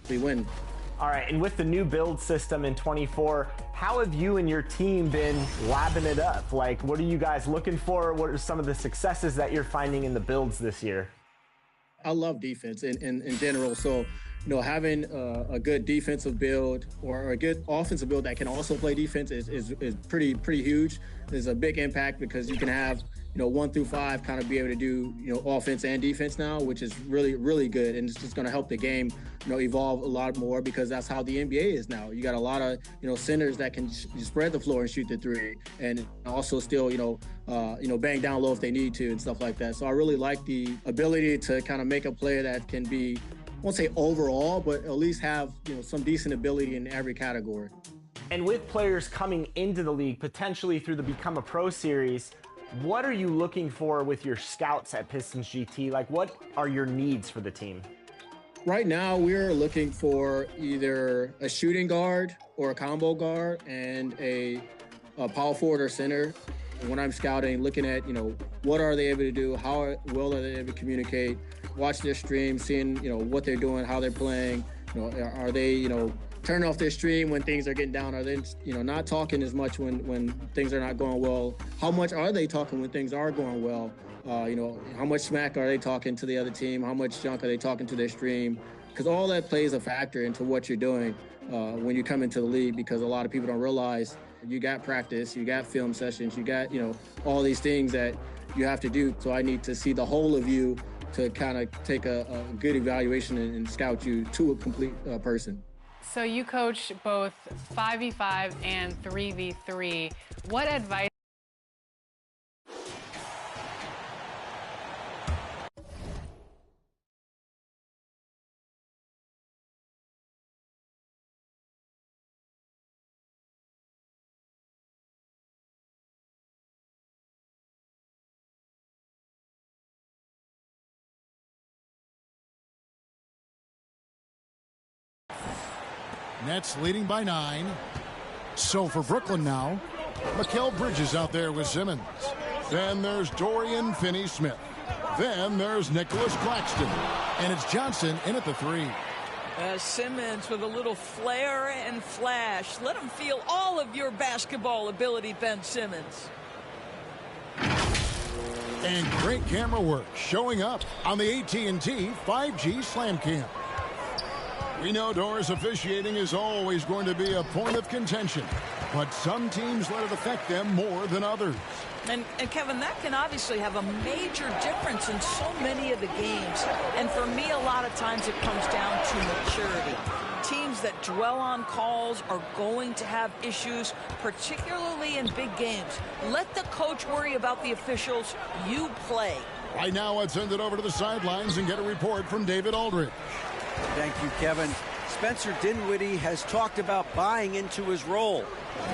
we win. All right, and with the new build system in 24, how have you and your team been labbing it up? Like, what are you guys looking for? What are some of the successes that you're finding in the builds this year? I love defense in general. So, having a good defensive build or a good offensive build that can also play defense is pretty huge. There's a big impact because you can have 1 through 5 kind of be able to do offense and defense now, which is really good, and it's just going to help the game evolve a lot more because that's how the NBA is now. You got a lot of centers that can spread the floor and shoot the three, and also still bang down low if they need to and stuff like that. So I really like the ability to kind of make a player that can be, I won't say overall, but at least have some decent ability in every category. And with players coming into the league potentially through the Become a Pro series, what are you looking for with your scouts at Pistons GT? Like, what are your needs for the team? Right now, we're looking for either a shooting guard or a combo guard and a power forward or center. When I'm scouting, looking at, what are they able to do? How well are they able to communicate? Watch their stream, seeing, what they're doing, how they're playing. Are they, turn off their stream when things are getting down? Are they, not talking as much when things are not going well? How much are they talking when things are going well? How much smack are they talking to the other team? How much junk are they talking to their stream? Because all that plays a factor into what you're doing when you come into the league, because a lot of people don't realize you got practice, you got film sessions, you got, all these things that you have to do. So I need to see the whole of you to kind of take a good evaluation and scout you to a complete person. So you coach both 5v5 and 3v3. What advice? Nets leading by 9. So for Brooklyn now, Mikal Bridges out there with Simmons. Then there's Dorian Finney-Smith. Then there's Nicholas Claxton. And it's Johnson in at the 3. Simmons with a little flair and flash. Let him feel all of your basketball ability, Ben Simmons. And great camera work showing up on the AT&T 5G Slam Cam. We know Doris officiating is always going to be a point of contention, but some teams let it affect them more than others. And Kevin, that can obviously have a major difference in so many of the games. And for me, a lot of times it comes down to maturity. Teams that dwell on calls are going to have issues, particularly in big games. Let the coach worry about the officials. You play. Right now, let's send it over to the sidelines and get a report from David Aldridge. Thank you, Kevin. Spencer Dinwiddie has talked about buying into his role.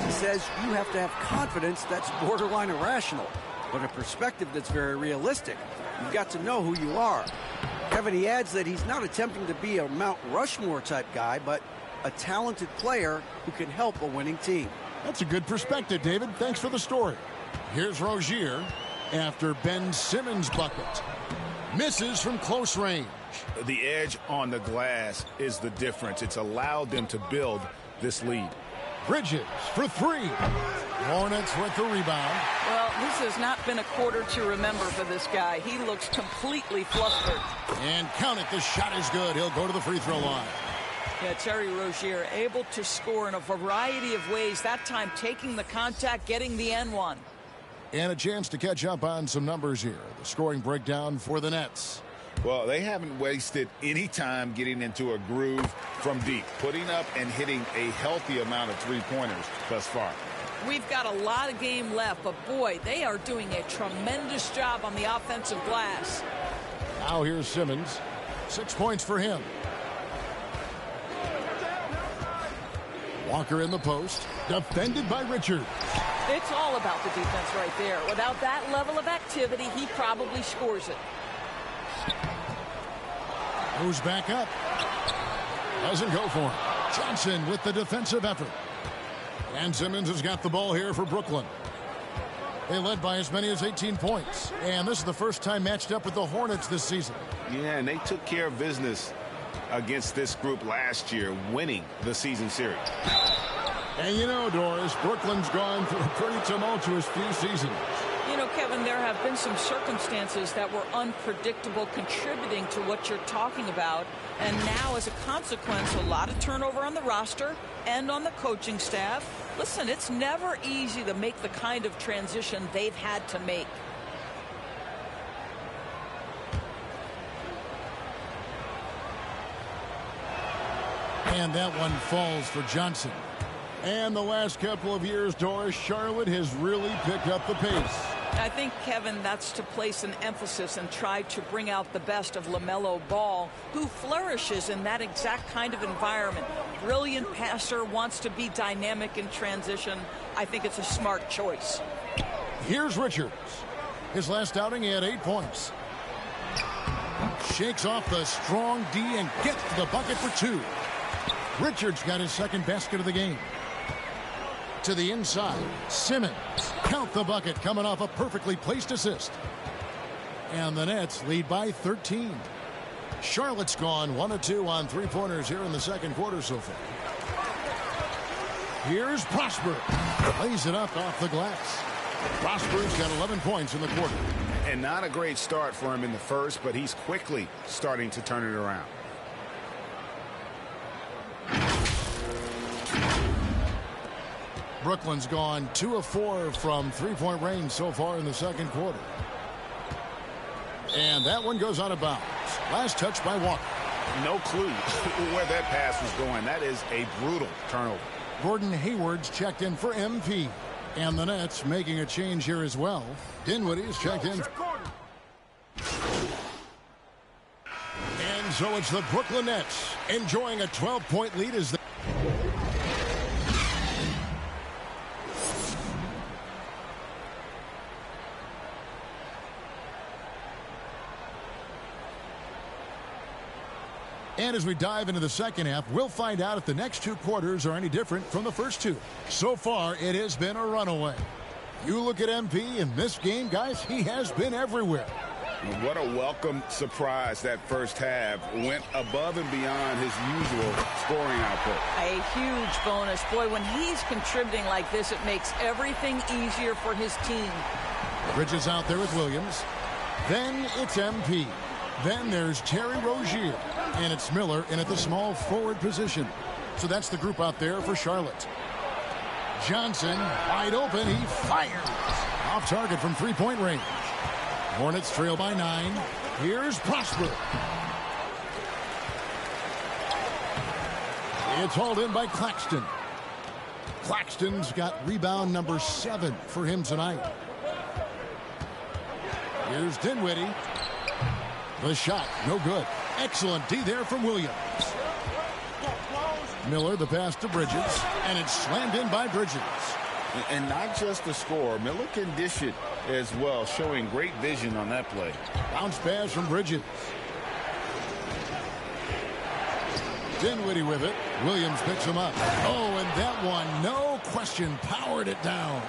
He says you have to have confidence that's borderline irrational, but a perspective that's very realistic. You've got to know who you are. Kevin, he adds that he's not attempting to be a Mount Rushmore type guy, but a talented player who can help a winning team. That's a good perspective, David. Thanks for the story. Here's Rozier after Ben Simmons' bucket. Misses from close range. The edge on the glass is the difference. It's allowed them to build this lead. Bridges for 3. Hornets with the rebound. Well, this has not been a quarter to remember for this guy. He looks completely flustered. And count it, the shot is good. He'll go to the free throw line. Yeah, Terry Rozier able to score in a variety of ways. That time taking the contact, getting the N1. And a chance to catch up on some numbers here. The scoring breakdown for the Nets. Well, they haven't wasted any time getting into a groove from deep, putting up and hitting a healthy amount of three-pointers thus far. We've got a lot of game left, but boy, they are doing a tremendous job on the offensive glass. Now here's Simmons. 6 points for him. Walker in the post, defended by Richard. It's all about the defense right there. Without that level of activity, he probably scores it. Moves back up. Doesn't go for him. Johnson with the defensive effort. And Simmons has got the ball here for Brooklyn. They led by as many as 18 points. And this is the first time matched up with the Hornets this season. Yeah, and they took care of business against this group last year, winning the season series. And you know, Doris, Brooklyn's gone through a pretty tumultuous few seasons. You know, Kevin, there have been some circumstances that were unpredictable contributing to what you're talking about. And now, as a consequence, a lot of turnover on the roster and on the coaching staff. Listen, it's never easy to make the kind of transition they've had to make. And that one falls for Johnson. And the last couple of years, Doris, Charlotte has really picked up the pace. I think, Kevin, that's to place an emphasis and try to bring out the best of LaMelo Ball, who flourishes in that exact kind of environment. Brilliant passer, wants to be dynamic in transition. I think it's a smart choice. Here's Richards. His last outing, he had 8 points. Shakes off the strong D and gets to the bucket for 2. Richards got his second basket of the game. To the inside, Simmons. Count the bucket, coming off a perfectly placed assist. And the Nets lead by 13. Charlotte's gone 1 of 2 on 3-pointers here in the second quarter so far. Here's Prosper. Lays it up off the glass. Prosper's got 11 points in the quarter. And not a great start for him in the first, but he's quickly starting to turn it around. Brooklyn's gone 2 of 4 from 3-point range so far in the second quarter. And that one goes out of bounds. Last touch by Walker. No clue where that pass was going. That is a brutal turnover. Gordon Hayward's checked in for MP. And the Nets making a change here as well. Dinwiddie's checked in. And so it's the Brooklyn Nets enjoying a 12-point lead as they... And as we dive into the second half, we'll find out if the next 2 quarters are any different from the first 2. So far, it has been a runaway. You look at MP in this game, guys, he has been everywhere. What a welcome surprise that first half. Went above and beyond his usual scoring output. A huge bonus. Boy, when he's contributing like this, it makes everything easier for his team. Bridges out there with Williams. Then it's MP. Then there's Terry Rozier. And it's Miller in at the small forward position. So that's the group out there for Charlotte. Johnson, wide open, he fires. Off target from 3-point range. Hornets trail by 9. Here's Prosper. It's hauled in by Claxton. Claxton's got rebound number 7 for him tonight. Here's Dinwiddie. The shot, no good. Excellent D there from Williams. Miller, the pass to Bridges, and it's slammed in by Bridges. And not just the score, Miller can dish it as well, showing great vision on that play. Bounce pass from Bridges. Dinwiddie with it. Williams picks him up. Oh, and that one, no question, powered it down.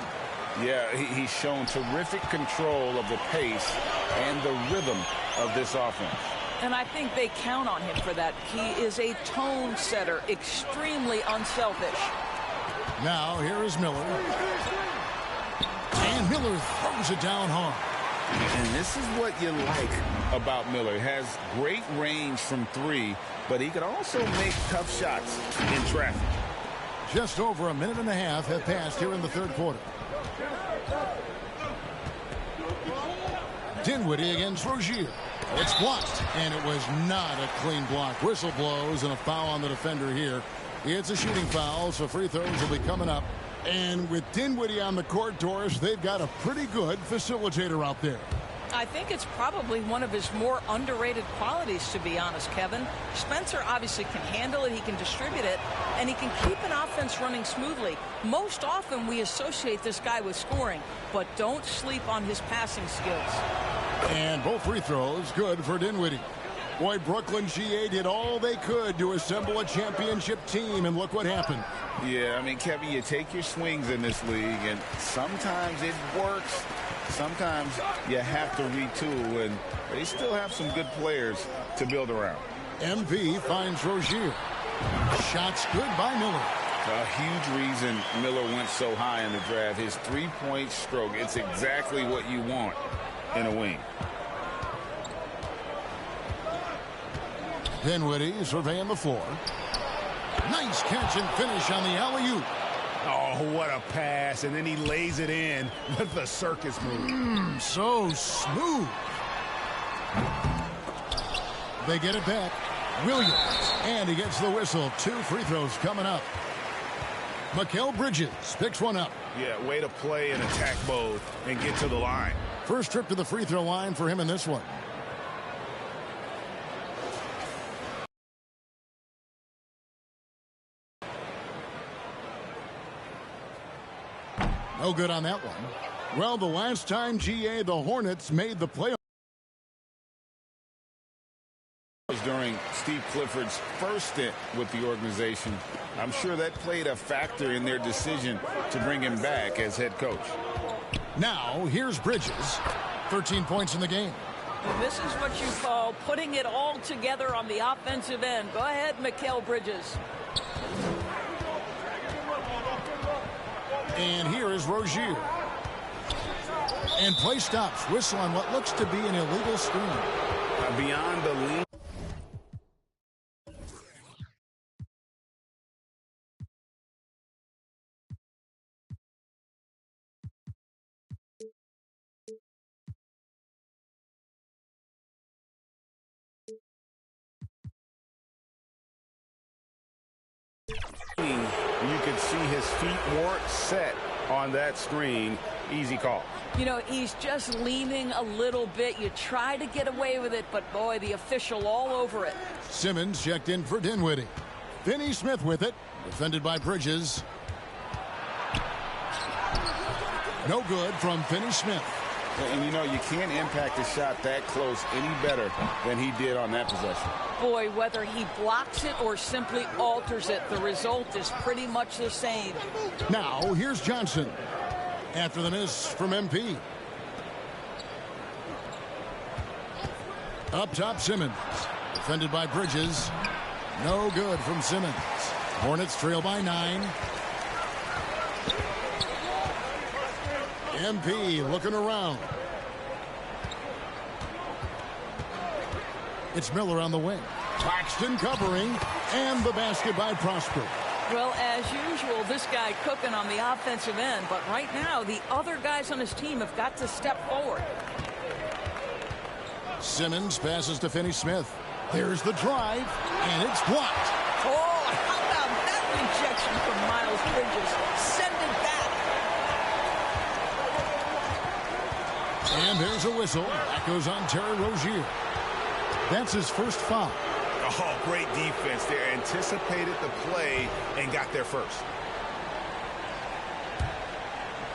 Yeah, he's shown terrific control of the pace and the rhythm of this offense. And I think they count on him for that. He is a tone setter, extremely unselfish. Now, here is Miller. And Miller throws it down hard. And this is what you like about Miller. He has great range from 3, but he can also make tough shots in traffic. Just over a minute and a half have passed here in the third quarter. Dinwiddie against Rozier. It's blocked, and it was not a clean block. Whistle blows and a foul on the defender here. It's a shooting foul, so free throws will be coming up. And with Dinwiddie on the court, Doris, they've got a pretty good facilitator out there. I think it's probably one of his more underrated qualities, to be honest, Kevin. Spencer obviously can handle it, he can distribute it, and he can keep an offense running smoothly. Most often we associate this guy with scoring, but don't sleep on his passing skills. And both free throws good for Dinwiddie. Boy, Brooklyn GA did all they could to assemble a championship team, and look what happened. Yeah, I mean, Kevin, you take your swings in this league, and sometimes it works. Sometimes you have to retool, and they still have some good players to build around. MP finds Rozier. Shots good by Miller. A huge reason Miller went so high in the draft. His three-point stroke. It's exactly what you want in a wing. Dinwiddie surveying the floor. Nice catch and finish on the alley-oop. Oh, what a pass. And then he lays it in with the circus move. So smooth. They get it back. Williams. And he gets the whistle. 2 free throws coming up. Mikal Bridges picks one up. Yeah, way to play in attack mode and get to the line. First trip to the free throw line for him in this one. No good on that one. Well, the last time the Hornets made the playoffs during Steve Clifford's first stint with the organization. I'm sure that played a factor in their decision to bring him back as head coach. Now, here's Bridges. 13 points in the game. This is what you call putting it all together on the offensive end. Go ahead, Mikal Bridges. And here is Rozier. And play stops. Whistle on what looks to be an illegal screen. Beyond the lead. You can see his feet weren't set on that screen. Easy call. You know, he's just leaning a little bit. You try to get away with it, but boy, the official all over it. Simmons checked in for Dinwiddie. Finney Smith with it. Defended by Bridges. No good from Finney Smith. And you know, you can't impact a shot that close any better than he did on that possession. Boy, whether he blocks it or simply alters it, the result is pretty much the same. Now, here's Johnson. After the miss from MP. Up top, Simmons. Defended by Bridges. No good from Simmons. Hornets trail by 9. MP looking around. It's Miller on the wing. Claxton covering. And the basket by Prosper. Well, as usual, this guy cooking on the offensive end. But right now, the other guys on his team have got to step forward. Simmons passes to Finney Smith. There's the drive. And it's blocked. Oh, how about that rejection from Miles Bridges? Send it back. And there's a whistle. That goes on Terry Rozier. That's his first foul. Oh, great defense there. Anticipated the play and got there first.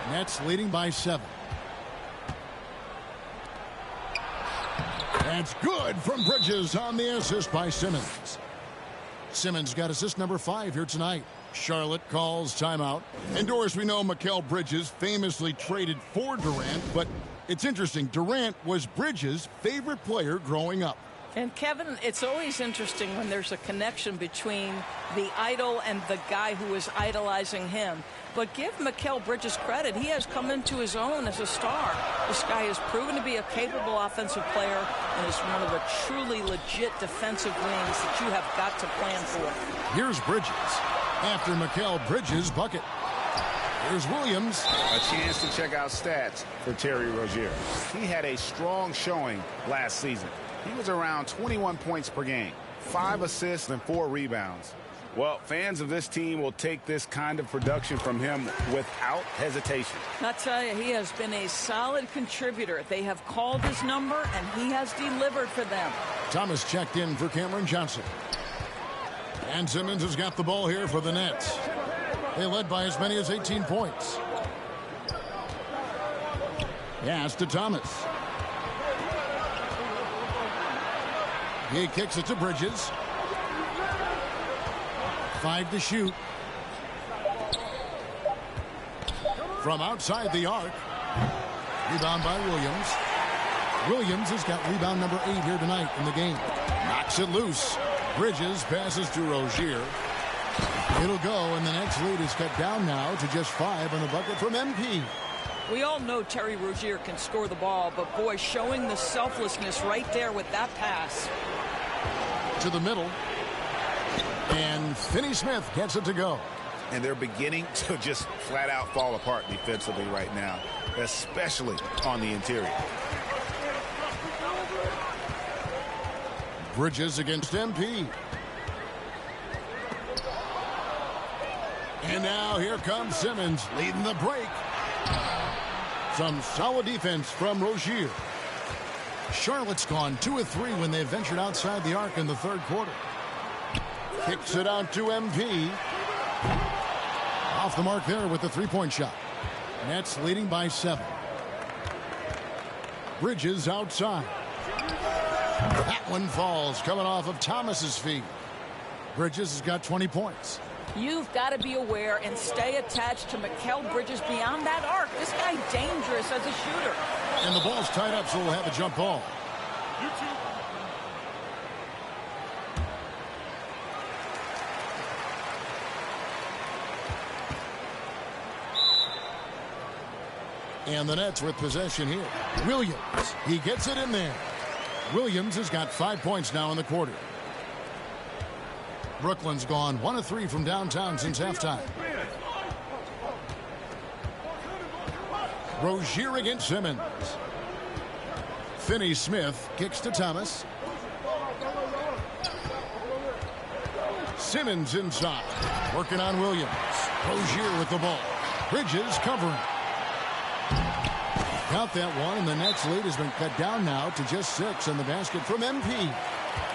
Nets leading by 7. That's good from Bridges on the assist by Simmons. Simmons got assist number 5 here tonight. Charlotte calls timeout. And Doris, we know Mikal Bridges famously traded for Durant, but it's interesting. Durant was Bridges' favorite player growing up. And Kevin, it's always interesting when there's a connection between the idol and the guy who is idolizing him. But give Mikal Bridges credit. He has come into his own as a star. This guy has proven to be a capable offensive player and is one of the truly legit defensive wings that you have got to plan for. Here's Bridges after Mikal Bridges' bucket. Here's Williams. A chance to check out stats for Terry Rozier. He had a strong showing last season. He was around 21 points per game, 5 assists and 4 rebounds. Well, fans of this team will take this kind of production from him without hesitation. I'll tell you, he has been a solid contributor. They have called his number, and he has delivered for them. Thomas checked in for Cameron Johnson. And Simmons has got the ball here for the Nets. They led by as many as 18 points. Pass to Thomas. He kicks it to Bridges. 5 to shoot. From outside the arc. Rebound by Williams. Williams has got rebound number 8 here tonight in the game. Knocks it loose. Bridges passes to Rozier. It'll go, and the Nets lead is cut down now to just 5 on the bucket from MP. We all know Terry Rozier can score the ball, but boy, showing the selflessness right there with that pass. To the middle. And Finney Smith gets it to go. And they're beginning to just flat out fall apart defensively right now, especially on the interior. Bridges against MP. And now here comes Simmons leading the break. Some solid defense from Rozier. Charlotte's gone 2 of 3 when they ventured outside the arc in the third quarter. Kicks it out to MP. Off the mark there with the three-point shot. Nets leading by 7. Bridges outside. That one falls coming off of Thomas's feet. Bridges has got 20 points. You've got to be aware and stay attached to Mikal Bridges beyond that arc. This guy dangerous as a shooter. And the ball's tied up, so we'll have a jump ball. And the Nets with possession here. Williams, he gets it in there. Williams has got 5 points now in the quarter. Brooklyn's gone 1 of 3 from downtown since halftime. Rozier against Simmons. Finney Smith kicks to Thomas. Simmons inside. Working on Williams. Rozier with the ball. Bridges covering. Count that one, and the Nets lead has been cut down now to just 6 in the basket from MP.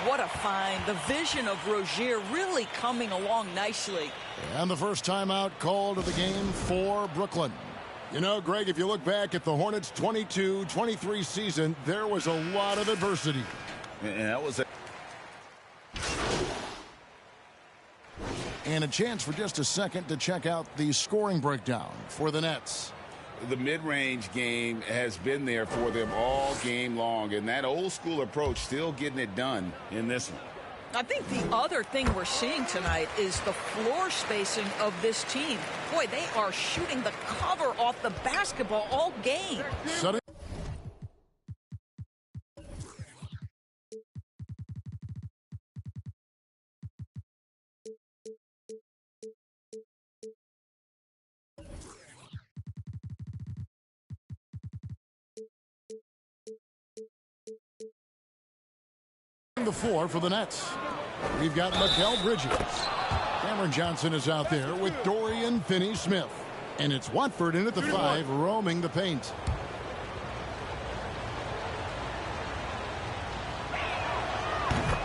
What a find. The vision of Rozier really coming along nicely. And the first timeout called of the game for Brooklyn. You know, Greg, if you look back at the Hornets' 22-23 season, there was a lot of adversity. And that was And a chance for just a second to check out the scoring breakdown for the Nets. the mid-range game has been there for them all game long, and that old school approach still getting it done in this one. I think the other thing we're seeing tonight is the floor spacing of this team. Boy, they are shooting the cover off the basketball all game. The floor for the Nets. We've got Mikal Bridges. Cameron Johnson is out there with Dorian Finney-Smith. And it's Watford in at the 5, roaming the paint.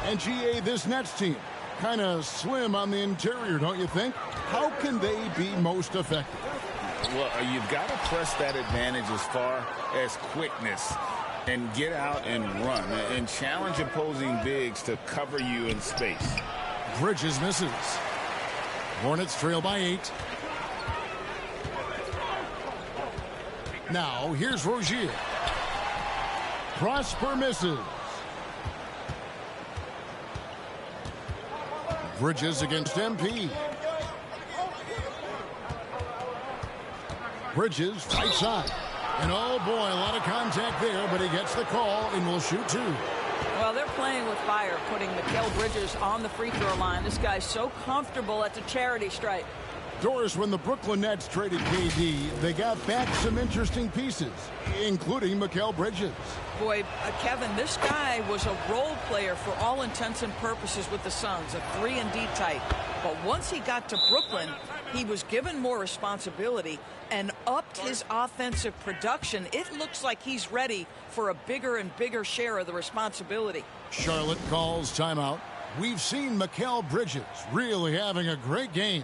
And GA, this Nets team, kind of slim on the interior, don't you think? How can they be most effective? Well, you've got to press that advantage as far as quickness and get out and run and challenge opposing bigs to cover you in space. Bridges misses. Hornets trail by 8. Now here's Rozier. Prosper misses. Bridges against MP. Bridges right side. And oh boy, a lot of contact there, but he gets the call and will shoot 2. Well, they're playing with fire, putting Mikal Bridges on the free throw line. This guy's so comfortable at the charity stripe. Doris, when the Brooklyn Nets traded KD, they got back some interesting pieces, including Mikal Bridges. Boy, Kevin, this guy was a role player for all intents and purposes with the Suns, a 3-and-D type. But once he got to Brooklyn, he was given more responsibility and upped his offensive production. It looks like he's ready for a bigger and bigger share of the responsibility. Charlotte calls timeout. We've seen Mikal Bridges really having a great game.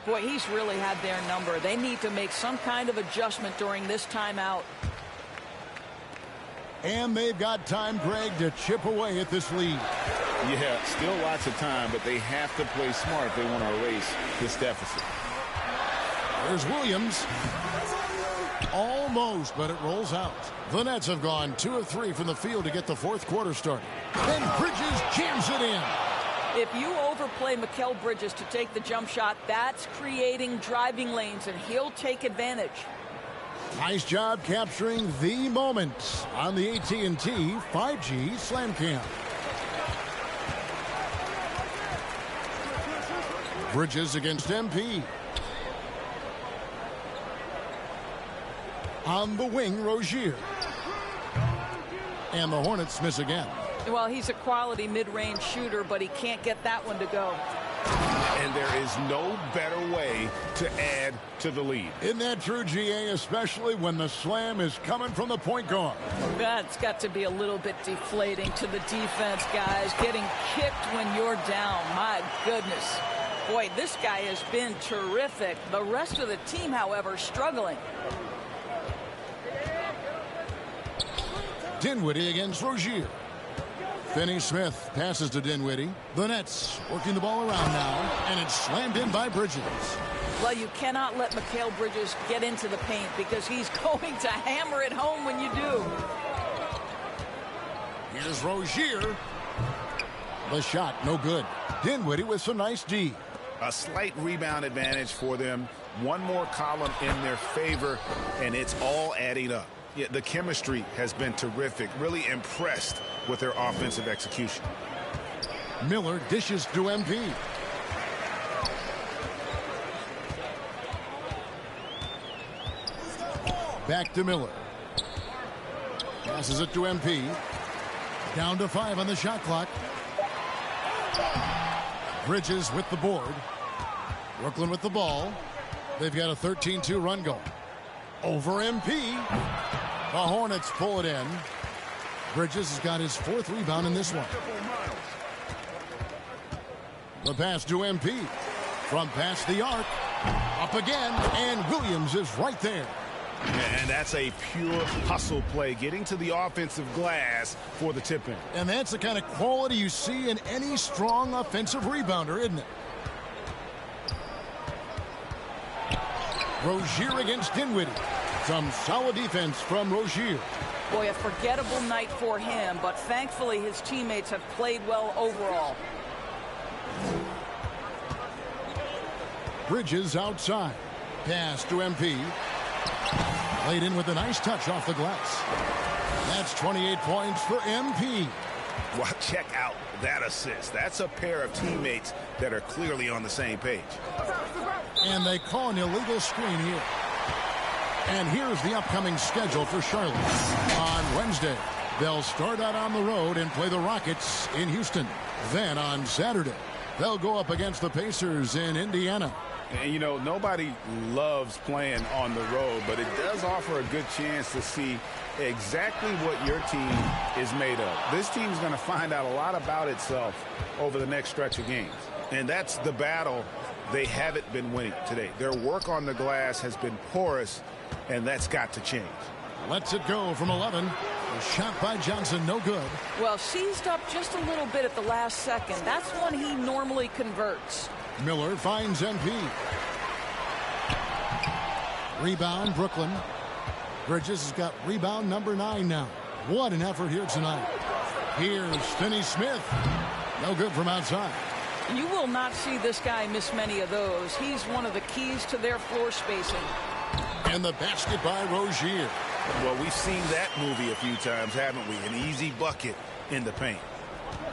Boy, he's really had their number. They need to make some kind of adjustment during this timeout. And they've got time, Greg, to chip away at this lead. Yeah, still lots of time, but they have to play smart if they want to erase this deficit. There's Williams. Almost, but it rolls out. The Nets have gone 2 of 3 from the field to get the fourth quarter started. And Bridges jams it in. If you overplay Mikal Bridges to take the jump shot, that's creating driving lanes, and he'll take advantage. Nice job capturing the moment on the AT&T 5G Slam Cam. Bridges against MP. On the wing, Rozier. And the Hornets miss again. Well, he's a quality mid-range shooter, but he can't get that one to go. And there is no better way to add to the lead. Isn't that true, GA, especially when the slam is coming from the point guard? That's got to be a little bit deflating to the defense, guys. Getting kicked when you're down. My goodness. Boy, this guy has been terrific. The rest of the team, however, struggling. Dinwiddie against Rozier. Finney-Smith passes to Dinwiddie. The Nets working the ball around now, and it's slammed in by Bridges. Well, you cannot let Mikal Bridges get into the paint because he's going to hammer it home when you do. Here's Rozier. The shot, no good. Dinwiddie with some nice D. A slight rebound advantage for them. One more column in their favor, and it's all adding up. Yeah, the chemistry has been terrific. Really impressed with their offensive execution. Miller dishes to MP. Back to Miller. Passes it to MP. Down to 5 on the shot clock. Bridges with the board. Brooklyn with the ball. They've got a 13-2 run going. Over MP. The Hornets pull it in. Bridges has got his 4th rebound in this one. The pass to MP. From past the arc. Up again. And Williams is right there. And that's a pure hustle play. Getting to the offensive glass for the tip-in. And that's the kind of quality you see in any strong offensive rebounder, isn't it? Rozier against Dinwiddie. Some solid defense from Rozier. Boy, a forgettable night for him, but thankfully his teammates have played well overall. Bridges outside. Pass to MP. Laid in with a nice touch off the glass. That's 28 points for MP. Well, check out that assist. That's a pair of teammates that are clearly on the same page. And they call an illegal screen here. And here's the upcoming schedule for Charlotte. On Wednesday, they'll start out on the road and play the Rockets in Houston. Then on Saturday, they'll go up against the Pacers in Indiana. And, you know, nobody loves playing on the road, but it does offer a good chance to see exactly what your team is made of. This team's going to find out a lot about itself over the next stretch of games. And that's the battle they haven't been winning today. Their work on the glass has been porous, and that's got to change. Lets it go from 11. A shot by Johnson, no good. Well, seized up just a little bit at the last second. That's when he normally converts. Miller finds MP. Rebound, Brooklyn. Bridges has got rebound number 9 now. What an effort here tonight. Here's Finney-Smith. No good from outside. You will not see this guy miss many of those. He's one of the keys to their floor spacing. And the basket by Rozier. Well, we've seen that movie a few times, haven't we? An easy bucket in the paint.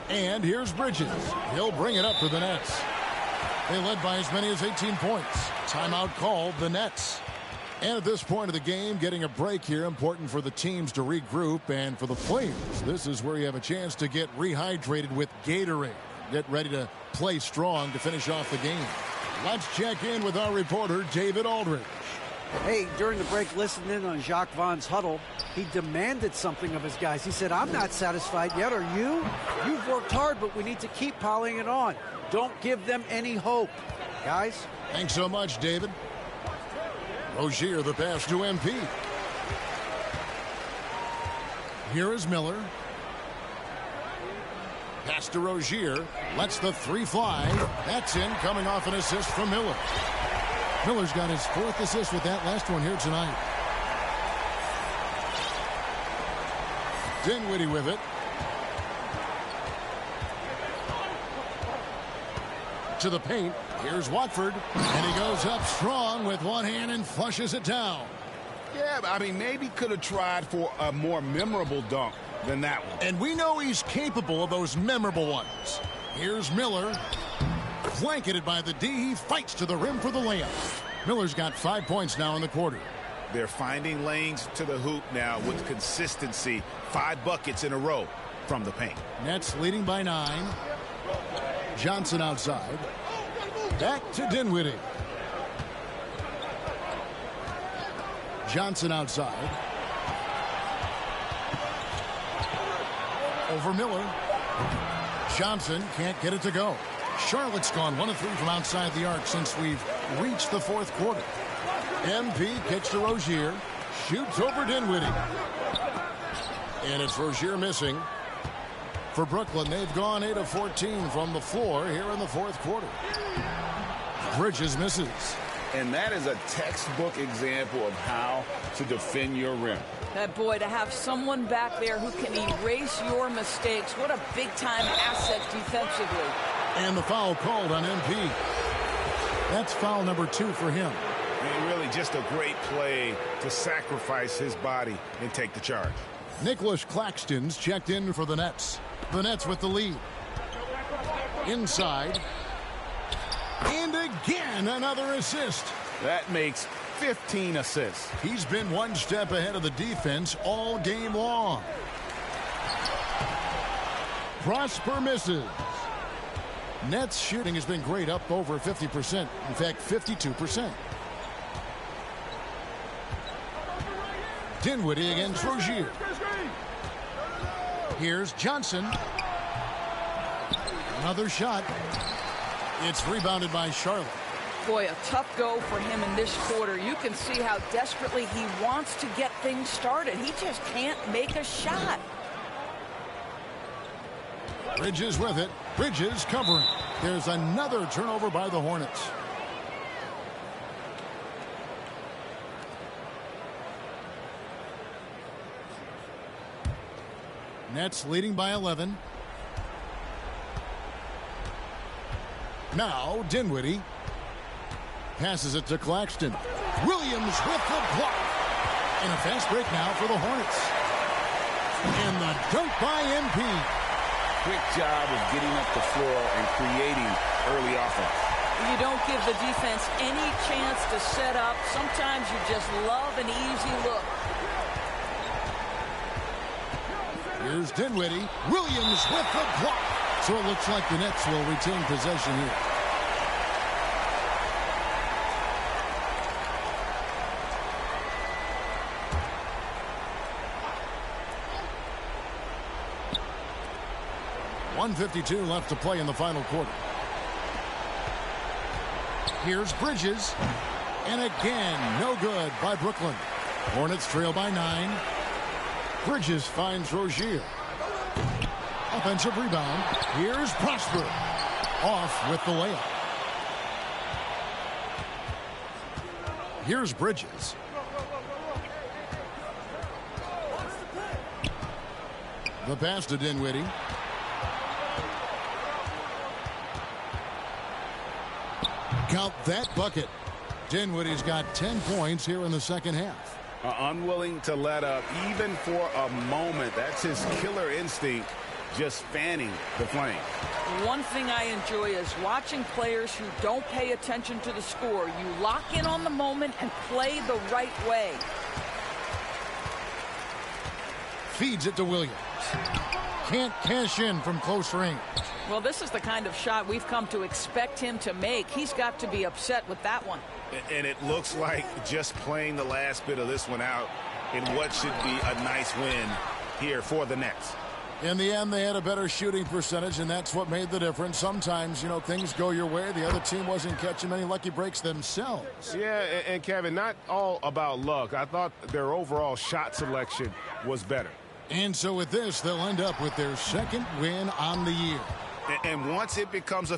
And here's Bridges. He'll bring it up for the Nets. They led by as many as 18 points. Timeout called the Nets. And at this point of the game, getting a break here, important for the teams to regroup. And for the players, this is where you have a chance to get rehydrated with Gatorade. Get ready to play strong to finish off the game. Let's check in with our reporter, David Aldridge. Hey, during the break, listening in on Jacques Vaughn's huddle, he demanded something of his guys. He said, I'm not satisfied yet. Are you? You've worked hard, but we need to keep piling it on. Don't give them any hope. Guys? Thanks so much, David. Rozier, the pass to MP. Here is Miller. Pass to Rozier. Lets the 3 fly. That's in, coming off an assist from Miller. Miller's got his 4th assist with that last one here tonight. Dinwiddie with it. to the paint. Here's Watford, and he goes up strong with one hand and flushes it down. Yeah, I mean, maybe could have tried for a more memorable dunk than that one. And we know he's capable of those memorable ones. Here's Miller. Blanketed by the D. He fights to the rim for the layup. Miller's got 5 points now in the quarter. They're finding lanes to the hoop now with consistency. 5 buckets in a row from the paint. Nets leading by 9. Johnson outside. Back to Dinwiddie. Johnson outside. Over Miller. Johnson can't get it to go. Charlotte's gone 1 of 3 from outside the arc since we've reached the 4th quarter. MP kicks to Rozier. Shoots over Dinwiddie. And it's Rozier missing. For Brooklyn, they've gone 8 of 14 from the floor here in the 4th quarter. Bridges misses. And that is a textbook example of how to defend your rim. That boy, to have someone back there who can erase your mistakes, what a big-time asset defensively. And the foul called on MP. That's foul number 2 for him. And really just a great play to sacrifice his body and take the charge. Nicholas Claxton's checked in for the Nets. The Nets with the lead. Inside. And again, another assist. That makes 15 assists. He's been 1 step ahead of the defense all game long. Prosper misses. Nets shooting has been great, up over 50%. In fact, 52%. Dinwiddie against Rozier. Here's Johnson. Another shot. It's rebounded by Charlotte. Boy, a tough go for him in this quarter. You can see how desperately he wants to get things started. He just can't make a shot. Bridges with it. Bridges covering. There's another turnover by the Hornets. Nets leading by 11. Now Dinwiddie passes it to Claxton. Williams with the block. And a fast break now for the Hornets. And the dunk by MP. Quick job of getting up the floor and creating early offense. You don't give the defense any chance to set up. Sometimes you just love an easy look. Here's Dinwiddie. Williams with the block. So it looks like the Nets will retain possession here. .152 left to play in the final quarter. Here's Bridges. And again, no good by Brooklyn. Hornets trail by 9. Bridges finds Rozier. Offensive rebound. Here's Prosper. Off with the layup. Here's Bridges. The pass to Dinwiddie. Count that bucket. Dinwiddie's got 10 points here in the second half. Unwilling to let up even for a moment. That's his killer instinct, just fanning the flame. One thing I enjoy is watching players who don't pay attention to the score. You lock in on the moment and play the right way. Feeds it to Williams. Can't cash in from close range. Well, this is the kind of shot we've come to expect him to make. He's got to be upset with that one. And it looks like just playing the last bit of this one out in what should be a nice win here for the Nets. In the end, they had a better shooting percentage, and that's what made the difference. Sometimes, you know, things go your way. The other team wasn't catching many lucky breaks themselves. Yeah, and Kevin, not all about luck. I thought their overall shot selection was better. And so with this, they'll end up with their second win on the year. And once it becomes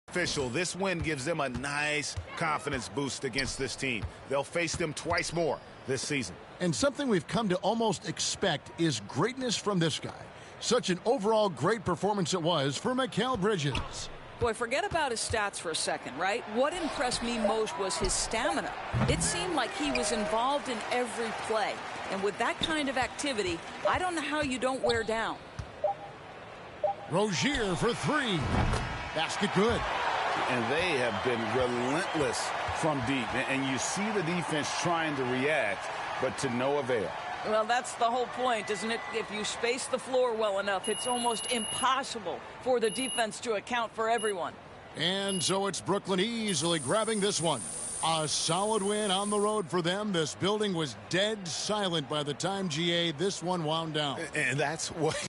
official, this win gives them a nice confidence boost against this team. They'll face them twice more this season. And something we've come to almost expect is greatness from this guy. Such an overall great performance it was for Mikal Bridges. Boy, forget about his stats for a second, right? What impressed me most was his stamina. It seemed like he was involved in every play. And with that kind of activity, I don't know how you don't wear down. Rozier for three. Basket good. And they have been relentless from deep. And you see the defense trying to react, but to no avail. Well, that's the whole point, isn't it? If you space the floor well enough, it's almost impossible for the defense to account for everyone. And so it's Brooklyn easily grabbing this one. A solid win on the road for them. This building was dead silent by the time, GA, this one wound down. And that's what...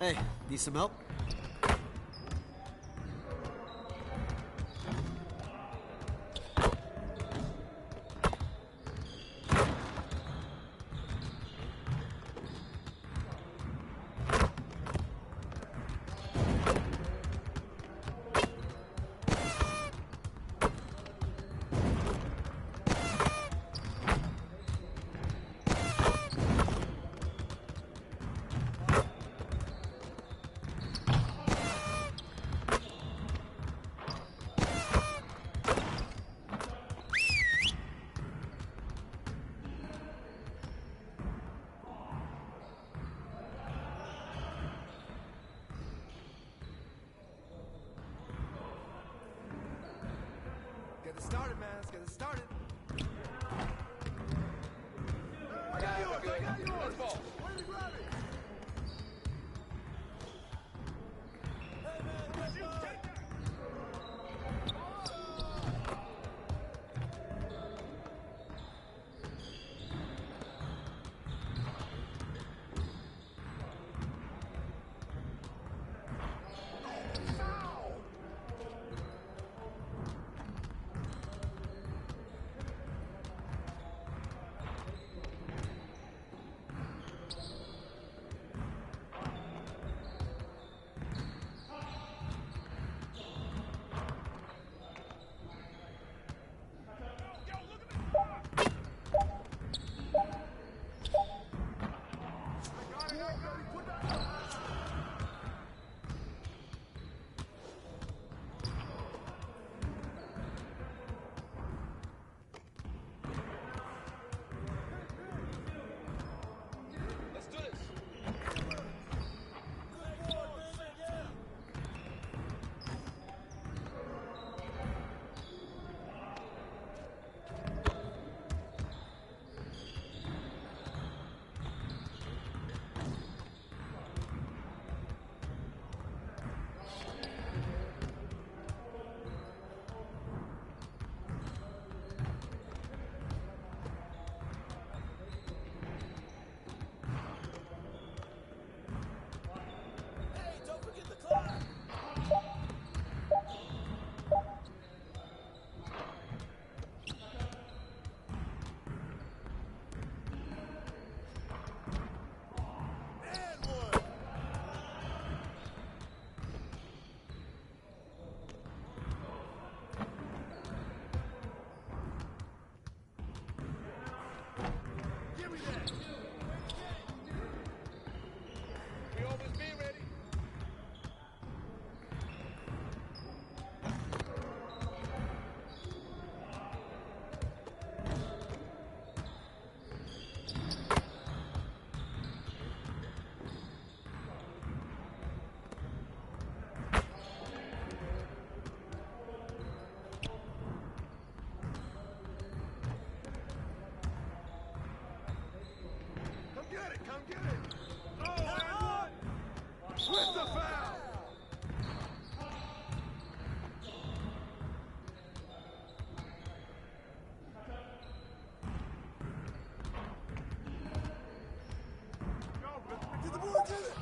Hey, need some help? get it started. I got yours. Let's ball. Where you grab it? Hey, man, let's go. Take that. Let's do this. Hey, don't forget the clock. And one. Give me that. We almost be ready. Come get it, come get it. Oh, and one. With the foul. Get the board, get it.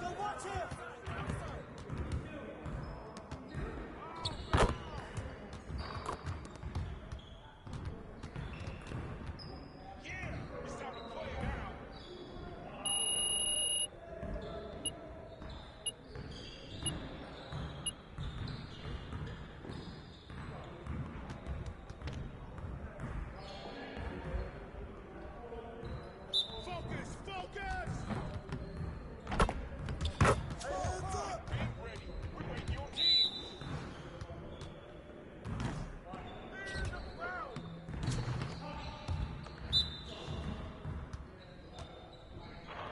Go watch him. Yeah, it's time to play now. Focus, focus. Hands up. Get ready. We're waiting your team.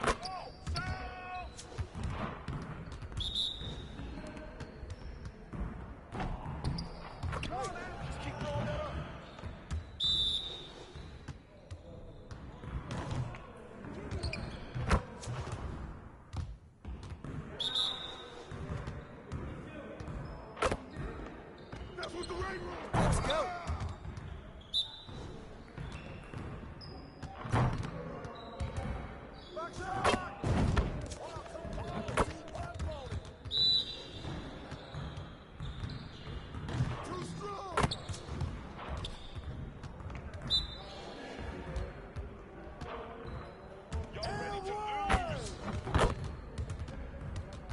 Oh, foul! Come on, man. Just keep throwing that up. That's what the ring room. Let's go. Back shot. Too strong. Y'all ready to And lose? one.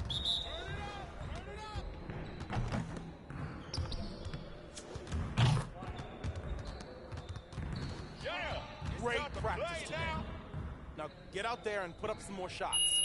Turn it up! Turn it up! Yeah! It's Great time to practice play today. now. Now get out there and put up some more shots.